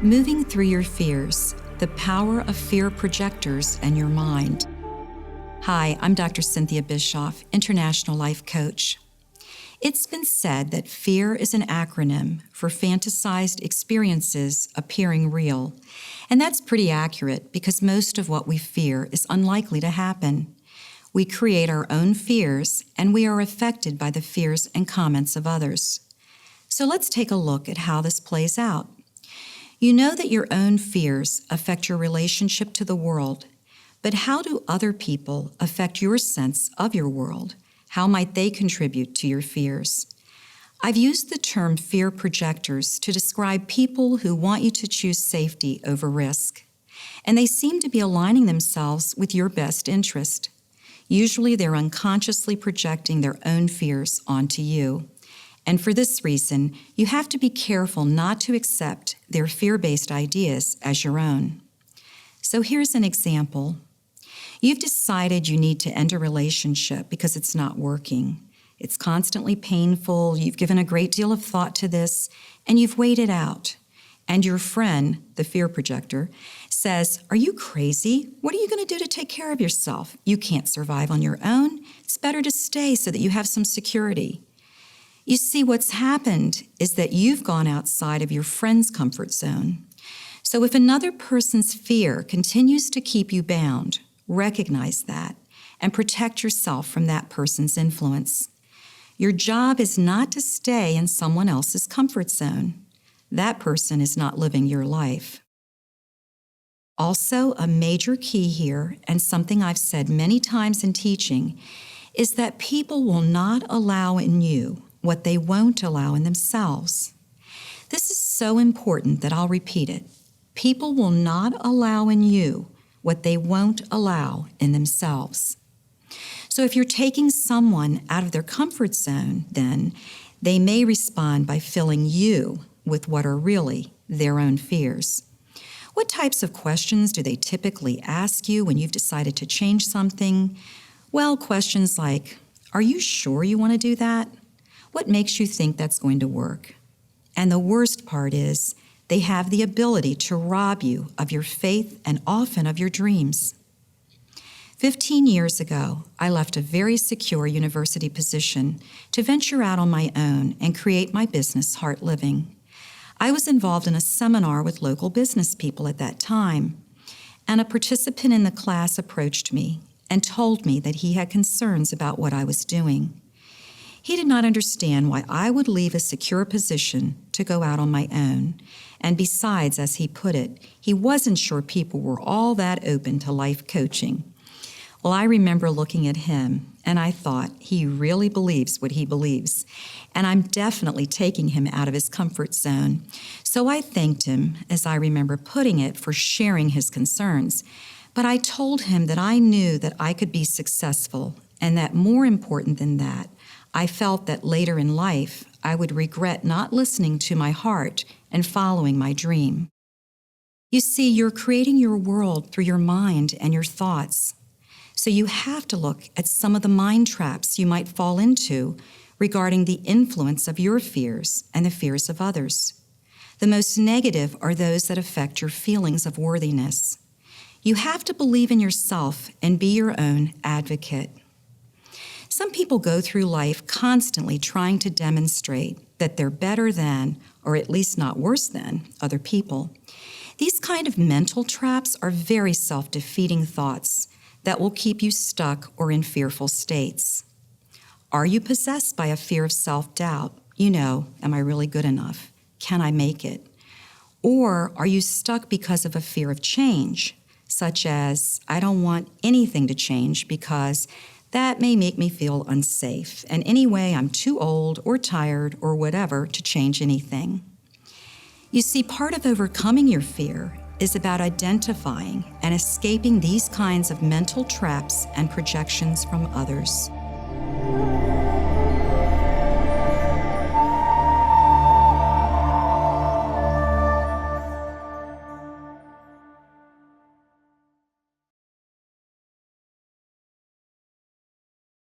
Moving through your fears, the power of fear projectors and your mind. Hi, I'm Dr. Cynthia Bischoff, International Life Coach. It's been said that fear is an acronym for Fantasized Experiences Appearing Real. And that's pretty accurate because most of what we fear is unlikely to happen. We create our own fears, and we are affected by the fears and comments of others. So let's take a look at how this plays out. You know that your own fears affect your relationship to the world, but how do other people affect your sense of your world? How might they contribute to your fears? I've used the term fear projectors to describe people who want you to choose safety over risk, and they seem to be aligning themselves with your best interest. Usually they're unconsciously projecting their own fears onto you. And for this reason, you have to be careful not to accept their fear-based ideas as your own. So here's an example. You've decided you need to end a relationship because it's not working. It's constantly painful, you've given a great deal of thought to this, and you've weighed it out. And your friend, the fear projector, says, "Are you crazy? What are you going to do to take care of yourself? You can't survive on your own. It's better to stay so that you have some security." You see, what's happened is that you've gone outside of your friend's comfort zone. So if another person's fear continues to keep you bound, recognize that and protect yourself from that person's influence. Your job is not to stay in someone else's comfort zone. That person is not living your life. Also, a major key here, and something I've said many times in teaching, is that people will not allow in you what they won't allow in themselves. This is so important that I'll repeat it. People will not allow in you what they won't allow in themselves. So if you're taking someone out of their comfort zone, then they may respond by filling you with what are really their own fears. What types of questions do they typically ask you when you've decided to change something? Well, questions like, "Are you sure you want to do that? What makes you think that's going to work?" And the worst part is, they have the ability to rob you of your faith and often of your dreams. 15 years ago, I left a very secure university position to venture out on my own and create my business, Heartliving. I was involved in a seminar with local business people at that time, and a participant in the class approached me and told me that he had concerns about what I was doing. He did not understand why I would leave a secure position to go out on my own. And besides, as he put it, he wasn't sure people were all that open to life coaching. Well, I remember looking at him, and I thought, he really believes what he believes. And I'm definitely taking him out of his comfort zone. So I thanked him, as I remember putting it, for sharing his concerns. But I told him that I knew that I could be successful, and that more important than that, I felt that later in life, I would regret not listening to my heart and following my dream. You see, you're creating your world through your mind and your thoughts. So you have to look at some of the mind traps you might fall into regarding the influence of your fears and the fears of others. The most negative are those that affect your feelings of worthiness. You have to believe in yourself and be your own advocate. Some people go through life constantly trying to demonstrate that they're better than, or at least not worse than, other people. These kind of mental traps are very self-defeating thoughts that will keep you stuck or in fearful states. Are you possessed by a fear of self-doubt? You know, am I really good enough? Can I make it? Or are you stuck because of a fear of change, such as, I don't want anything to change because that may make me feel unsafe, and anyway, I'm too old or tired or whatever to change anything. You see, part of overcoming your fear is about identifying and escaping these kinds of mental traps and projections from others.